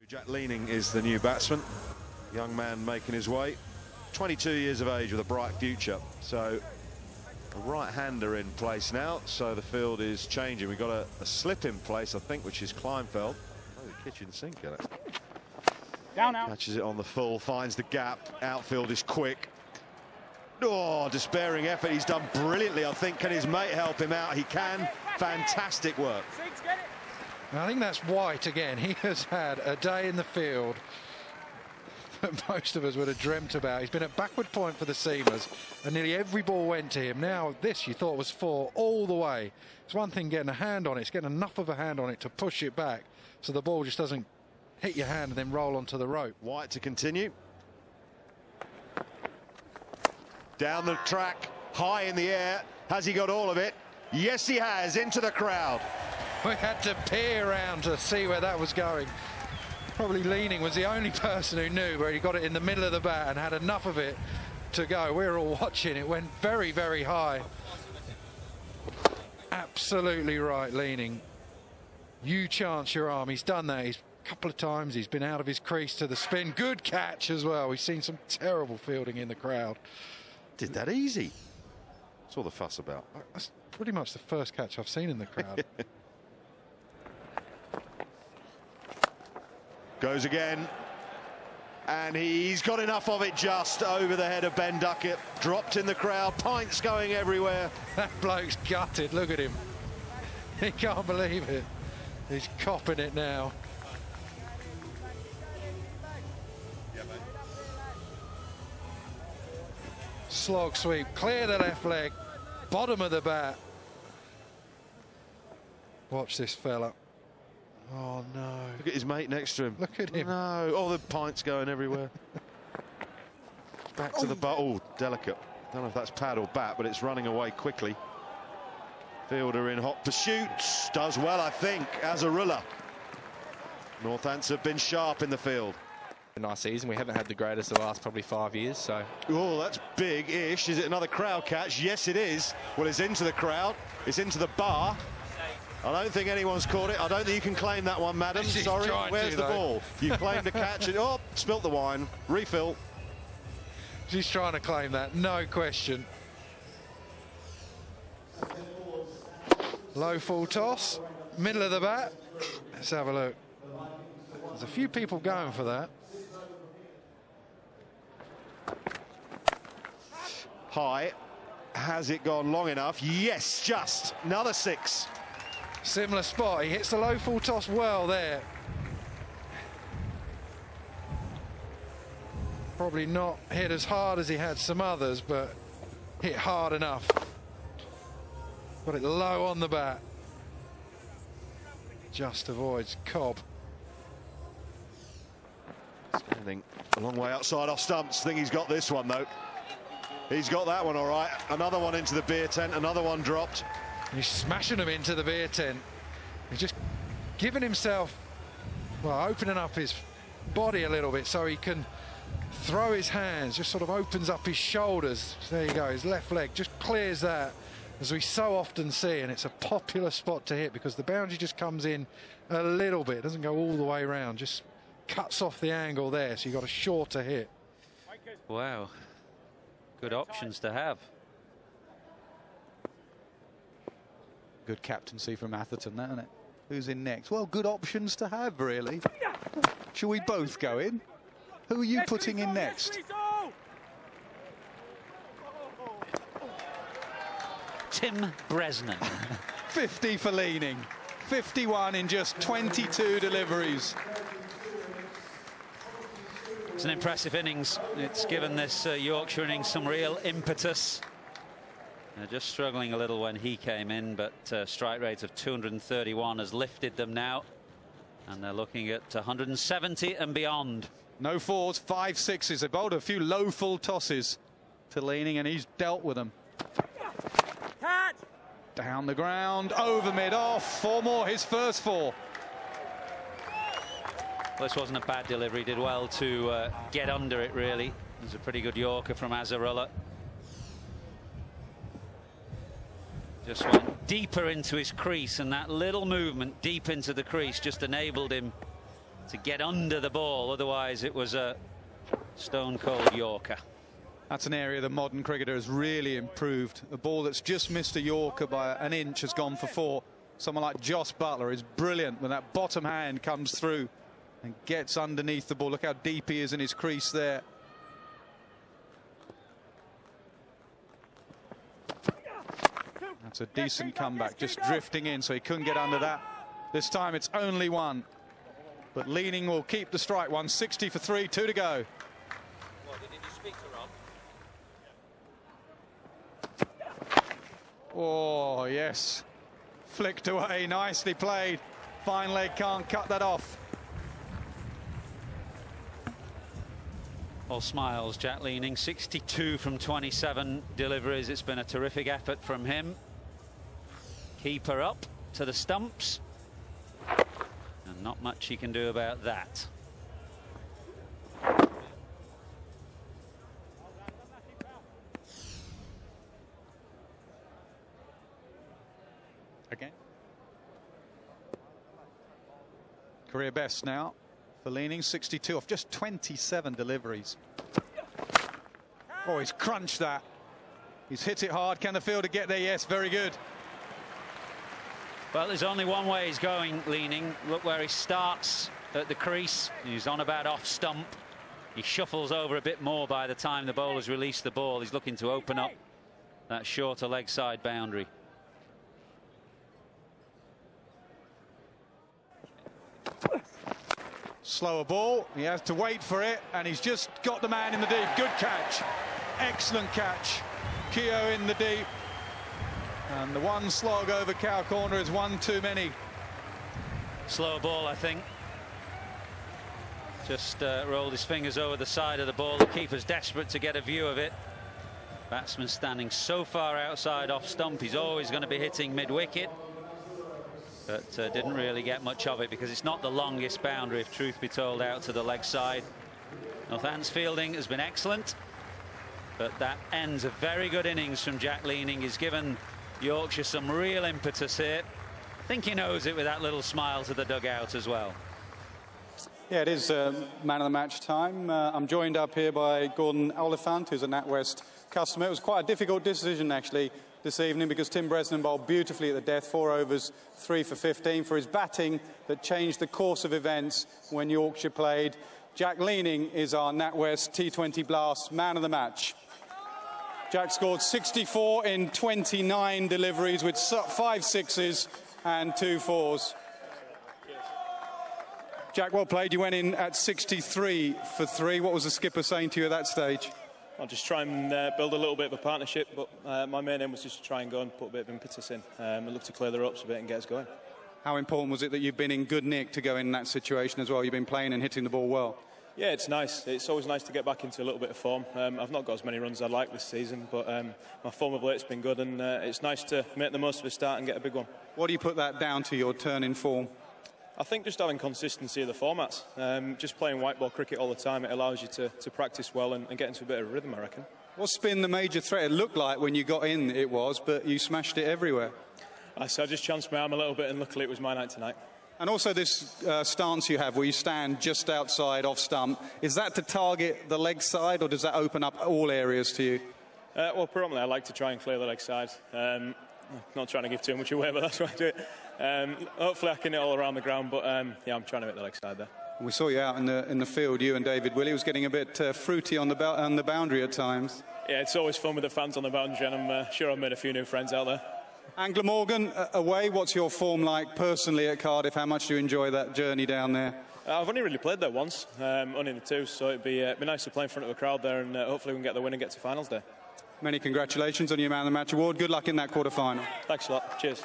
Jack Leaning is the new batsman. Young man making his way. 22 years of age with a bright future. So a right-hander in place now. So the field is changing. We've got a slip in place, I think, which is Kleinfeld. Oh, the kitchen sink in it. Down now. Catches it on the full, finds the gap. Outfield is quick. Oh, despairing effort. He's done brilliantly, I think. Can his mate help him out? He can. Fantastic work. I think that's White again. He has had a day in the field that most of us would have dreamt about. He's been at backward point for the seamers, and nearly every ball went to him. Now this you thought was 4 all the way. It's one thing getting a hand on it. It's getting enough of a hand on it to push it back so the ball just doesn't hit your hand and then roll onto the rope. White to continue. Down the track, high in the air. Has he got all of it? Yes, he has. Into the crowd. We had to peer around to see where that was going. Probably Leaning was the only person who knew where he got it in the middle of the bat and had enough of it to go. We were all watching. It went very, very high. Absolutely right, Leaning. You chance your arm. He's done that. He's a couple of times. He's been out of his crease to the spin. Good catch as well. We've seen some terrible fielding in the crowd. Did that easy. That's all the fuss about. That's pretty much the first catch I've seen in the crowd. Goes again, and he's got enough of it just over the head of Ben Duckett. Dropped in the crowd, pints going everywhere. That bloke's gutted, look at him. He can't believe it. He's copping it now. Slog sweep, clear the left leg, bottom of the bat. Watch this fella. Oh no. Look at his mate next to him. Look at him. No. Oh, the pints going everywhere. Back to the bat. Oh, delicate. Don't know if that's pad or bat, but it's running away quickly. Fielder in hot pursuit. Does well, I think, Azarullah. Northamptonshire have been sharp in the field. A nice season. We haven't had the greatest of the last probably 5 years, so. Oh, that's big-ish. Is it another crowd catch? Yes, it is. Well, it's into the crowd. It's into the bar. I don't think anyone's caught it. I don't think you can claim that one, madam. She's sorry. Where's the though. ball? You claimed to catch it. Oh, spilt the wine. Refill. She's trying to claim that, no question. Low full toss, middle of the bat. Let's have a look. There's a few people going for that. High. Has it gone long enough? Yes, just. Another 6. Similar spot. He hits the low full toss well there. Probably not hit as hard as he had some others, but hit hard enough. Got it low on the bat. Just avoids Cobb. Standing a long way outside off stumps. I think he's got this one, though. He's got that one all right. Another one into the beer tent. Another one dropped. He's smashing him into the beer tent. He's just giving himself, well, opening up his body a little bit so he can throw his hands, just sort of opens up his shoulders. There you go, his left leg just clears that, as we so often see, and it's a popular spot to hit because the boundary just comes in a little bit, doesn't go all the way around, just cuts off the angle there, so you've got a shorter hit. Wow, good options to have. Good captaincy from Atherton, isn't it? Who's in next? Well, good options to have, really. Shall we both go in? Who are you putting in next? Tim Bresnan. 50 for Leaning. 51 in just 22 deliveries. It's an impressive innings. It's given this Yorkshire innings some real impetus. They're just struggling a little when he came in, but strike rate of 231 has lifted them now. And they're looking at 170 and beyond. No 4s, 5 6s. They bowled a few low full tosses to Leaning, and he's dealt with them. Catch! Down the ground, over mid-off. 4 more, his first 4. Well, this wasn't a bad delivery. He did well to get under it, really. It was a pretty good Yorker from Azarullah. Just went deeper into his crease, and that little movement deep into the crease just enabled him to get under the ball. Otherwise, it was a stone-cold Yorker. That's an area the modern cricketer has really improved. A ball that's just missed a Yorker by an inch has gone for 4. Someone like Joss Buttler is brilliant when that bottom hand comes through and gets underneath the ball. Look how deep he is in his crease there. That's a decent comeback, just drifting in, so he couldn't get under that. This time it's only 1. But Leaning will keep the strike. 160 for 3, 2 to go. Oh, yes. Flicked away, nicely played. Fine leg can't cut that off. All smiles, Jack Leaning, 62 from 27 deliveries. It's been a terrific effort from him. Keeper up to the stumps. And not much he can do about that. Again. Career best now for Leaning, 62 off just 27 deliveries. Oh, he's crunched that. He's hit it hard. Can the fielder get there? Yes, very good. Well, there's only one way he's going, Leaning. Look where he starts at the crease. He's on about off stump. He shuffles over a bit more by the time the bowler's released the ball. He's looking to open up that shorter leg side boundary. Slower ball. He has to wait for it, and he's just got the man in the deep. Good catch. Excellent catch. Keogh in the deep. And the one slog over Cow Corner is one too many. Slow ball, I think. Just rolled his fingers over the side of the ball. The keeper's desperate to get a view of it. Batsman standing so far outside off stump, he's always going to be hitting mid-wicket. But didn't really get much of it because it's not the longest boundary, if truth be told, out to the leg side. Northampton's fielding has been excellent, but that ends a very good innings from Jack Leaning. He's given Yorkshire some real impetus here. I think he knows it with that little smile to the dugout as well. Yeah, it is man of the match time. I'm joined up here by Gordon Oliphant, who's a NatWest customer. It was quite a difficult decision, actually, this evening because Tim Bresnan bowled beautifully at the death, 4 overs, 3 for 15 for his batting that changed the course of events when Yorkshire played. Jack Leaning is our NatWest T20 Blast man of the match. Jack scored 64 in 29 deliveries with 5 sixes and 2 fours. Jack, well played. You went in at 63 for 3. What was the skipper saying to you at that stage? I'll just try and build a little bit of a partnership, but my main aim was just to try and go and put a bit of impetus in and look to clear the ropes a bit and get us going. How important was it that you've been in good nick to go in that situation as well? You've been playing and hitting the ball well. Yeah, it's nice. It's always nice to get back into a little bit of form. I've not got as many runs as I'd like this season, but my form of late's been good, and it's nice to make the most of a start and get a big one. What do you put that down to, your turn in form? I think just having consistency of the formats. Just playing white ball cricket all the time, it allows you to practice well and get into a bit of rhythm, I reckon. What's been the major threat? It looked like when you got in it was, but you smashed it everywhere. I just chanced my arm a little bit, and luckily it was my night tonight. And also this stance you have where you stand just outside off stump, is that to target the leg side, or does that open up all areas to you? Well, predominantly I like to try and clear the leg side. Not trying to give too much away, but that's why I do it. Hopefully I can hit all around the ground, but yeah, I'm trying to hit the leg side there. We saw you out in the field, you and David Willey. Was getting a bit fruity on the boundary at times. Yeah, it's always fun with the fans on the boundary, and I'm sure I've made a few new friends out there. And Glamorgan, away, what's your form like personally at Cardiff? How much do you enjoy that journey down there? I've only really played there once, only the 2, so it'd be nice to play in front of a crowd there, and hopefully we can get the win and get to finals day. Many congratulations on your Man of the Match award. Good luck in that quarter-final. Thanks a lot. Cheers.